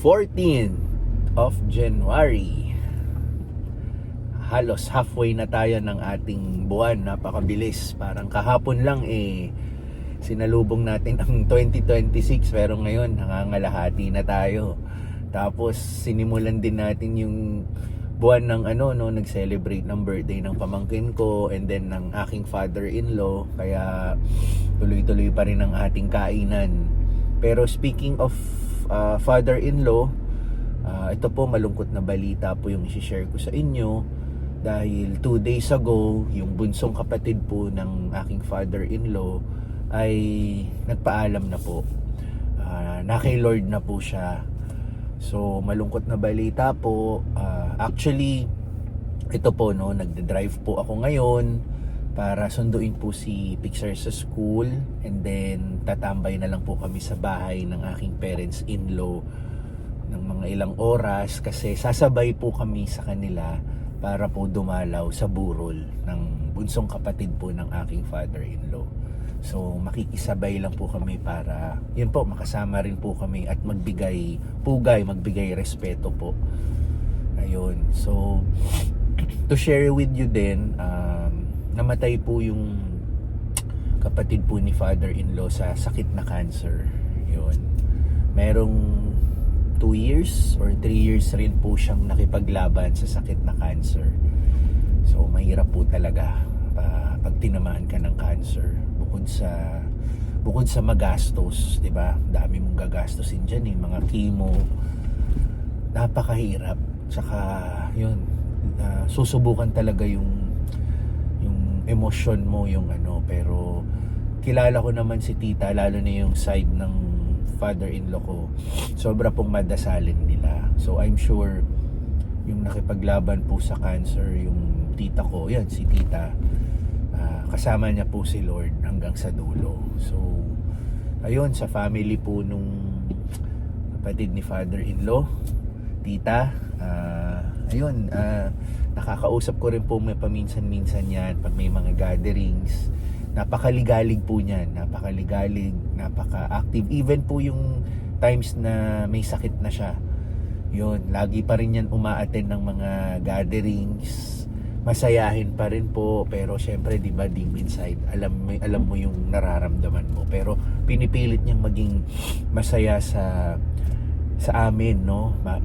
14th of January. Halos halfway na tayo ng ating buwan. Napakabilis. Parang kahapon lang sinalubong natin ang 2026, pero ngayon nangangalahati na tayo. Tapos sinimulan din natin yung buwan ng nag-celebrate ng birthday ng pamangkin ko and then ng aking father-in-law, kaya tuloy-tuloy pa rin ang ating kainan. Pero speaking of father-in-law, ito po, malungkot na balita po yung i-share ko sa inyo. Dahil 2 days ago, yung bunsong kapatid po ng aking father-in-law ay nagpaalam na po. Na kay Lord na po siya. So malungkot na balita po. Actually, ito po, nagde-drive po ako ngayon para sunduin po si Pixar sa school, and then tatambay na lang po kami sa bahay ng aking parents-in-law ng mga ilang oras, kasi sasabay po kami sa kanila para po dumalaw sa burol ng bunsong kapatid po ng aking father-in-law. So makikisabay lang po kami para yun po, makasama rin po kami at magbigay pugay, magbigay respeto po. Ayun. So to share with you din, namatay po yung kapatid po ni father-in-law sa sakit na cancer. Yun. Merong 2 years or 3 years rin po siyang nakipaglaban sa sakit na cancer. So mahirap po talaga pag tinamaan ka ng cancer. Bukod sa magastos, 'di ba? Dami mong gagastusin diyan, mga chemo. Napakahirap. Tsaka yun, susubukan talaga yung emosyon mo, pero kilala ko naman si tita, lalo na yung side ng father-in-law ko, sobra pong madasalin nila. So I'm sure yung nakipaglaban po sa cancer, yung tita ko, yan si tita, kasama niya po si Lord hanggang sa dulo. So ayun, sa family po nung kapatid ni father-in-law, tita, ayun, nakakausap ko rin po may paminsan-minsan yan pag may mga gatherings. Napakaligalig po niyan, napakaligalig, napaka-active. Even po yung times na may sakit na siya, yun, lagi pa rin yan uma-attend ng mga gatherings. Masayahin pa rin po, pero syempre, di ba, deep inside, alam mo yung nararamdaman mo. Pero pinipilit niyang maging masaya sa amin,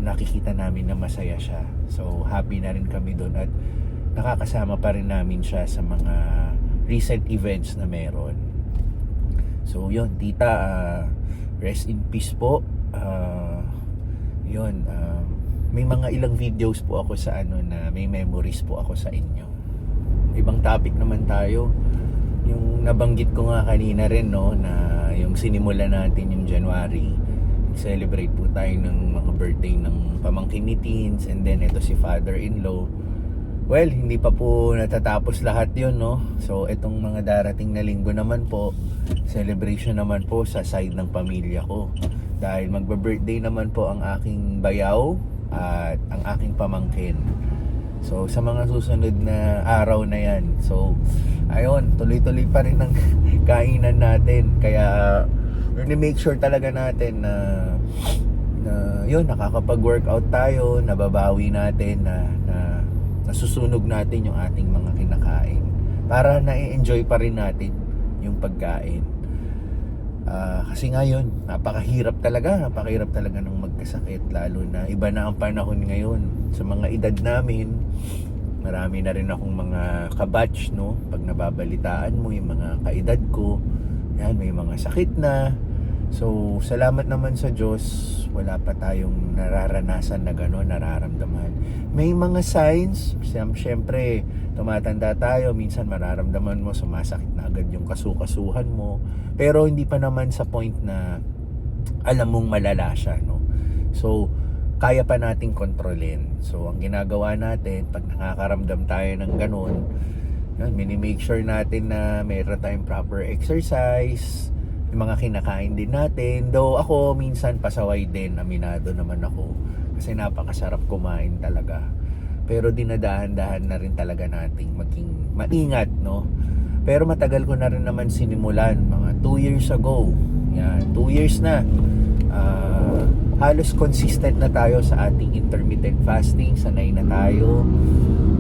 nakikita namin na masaya siya. So happy na rin kami doon, at nakakasama pa rin namin siya sa mga recent events na meron. So yun, tita, rest in peace po. Yun, may mga ilang videos po ako sa na may memories po ako sa inyo. Ibang topic naman tayo. Yung nabanggit ko nga kanina rin, na yung sinimula natin yung January, celebrate po tayo ng mga birthday ng pamangkin ni teens, and then ito si father-in-law. Well, hindi pa po natatapos lahat yun, So itong mga darating na linggo naman po, celebration naman po sa side ng pamilya ko, dahil magba-birthday naman po ang aking bayaw at ang aking pamangkin. So sa mga susunod na araw na yan, so ayun, tuloy-tuloy pa rin ang kainan natin. Kaya make sure talaga natin na yun, nakakapag-workout tayo, nababawi natin, na nasusunog natin yung ating mga kinakain para na-enjoy pa rin natin yung pagkain. Kasi nga yun, napakahirap talaga ng magkasakit, lalo na iba na ang panahon ngayon. Sa mga edad namin, marami na rin akong mga kabatch, pag nababalitaan mo yung mga kaedad ko, yan, may mga sakit na. So salamat naman sa Diyos, wala pa tayong nararanasan na gano'n, nararamdaman. May mga signs, siyempre tumatanda tayo, minsan mararamdaman mo sumasakit na agad yung kasukasuhan mo, pero hindi pa naman sa point na alam mong malala siya, So kaya pa nating kontrolin. So ang ginagawa natin, pag nakakaramdam tayo ng gano'n, mini-make sure natin na mayroon tayong proper exercise, yung mga kinakain din natin. Though ako minsan pasaway din, aminado naman ako, kasi napakasarap kumain talaga. Pero dinadahan-dahan na rin talaga nating maging maingat, Pero matagal ko na rin naman sinimulan, mga 2 years ago. Yan, 2 years na. halos consistent na tayo sa ating intermittent fasting, sanay na tayo.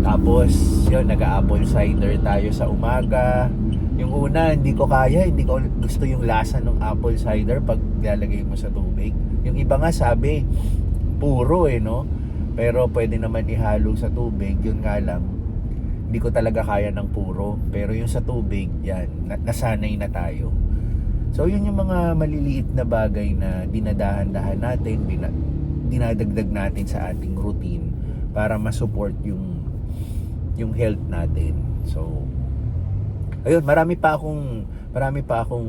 Tapos yun, nag-apple cider tayo sa umaga. Yung una, hindi ko kaya, hindi ko gusto yung lasa ng apple cider pag lalagay mo sa tubig. Yung iba nga sabi, puro no? Pero pwede naman ihalo sa tubig, yun nga lang, hindi ko talaga kaya ng puro. Pero yung sa tubig, yan, nasanay na tayo. So yun yung mga maliliit na bagay na dinadahan-dahan natin, dinadagdag natin sa ating routine para ma-support yung health natin. So ayun, marami pa akong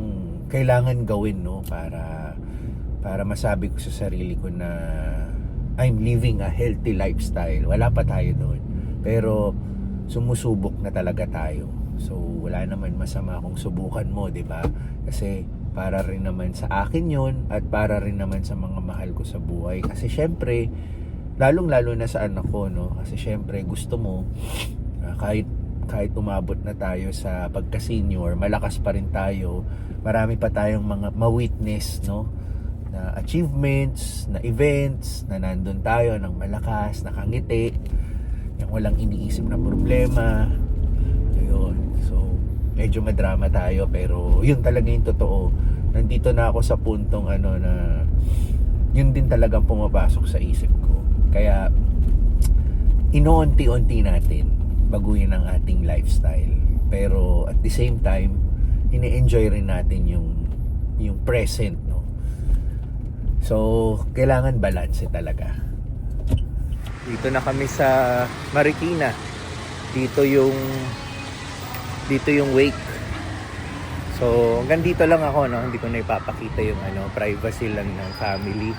kailangan gawin, no, para masabi ko sa sarili ko na I'm living a healthy lifestyle. Wala pa tayo doon, pero sumusubok na talaga tayo. So wala naman masama kung subukan mo, 'di ba? Kasi para rin naman sa akin 'yon at para rin naman sa mga mahal ko sa buhay. Kasi syempre, lalong-lalo na sa anak ko, no? Kasi syempre gusto mo kahit umabot na tayo sa pagka-senior, malakas pa rin tayo. Marami pa tayong mga ma-witness, no? Na achievements, na events, na nandun tayo ng malakas, nakangiti, yung walang iniisip na problema. Ayun. So, medyo madrama tayo, pero yun talaga yung totoo. Nandito na ako sa puntong na yun din talagang pumapasok sa isip ko. Kaya inuunti-unti natin baguhin ang ating lifestyle, pero at the same time ini-enjoy rin natin yung present, no? So kailangan balance talaga. Dito na kami sa Marikina. Dito yung wake. So hanggang dito lang ako, no? Hindi ko na ipapakita yung privacy lang ng family.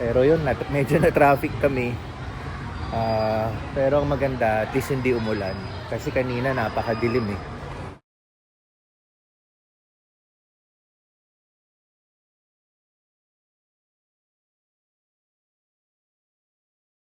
Pero yun, medyo na traffic kami. Pero ang maganda, at least hindi umulan. Kasi kanina napakadilim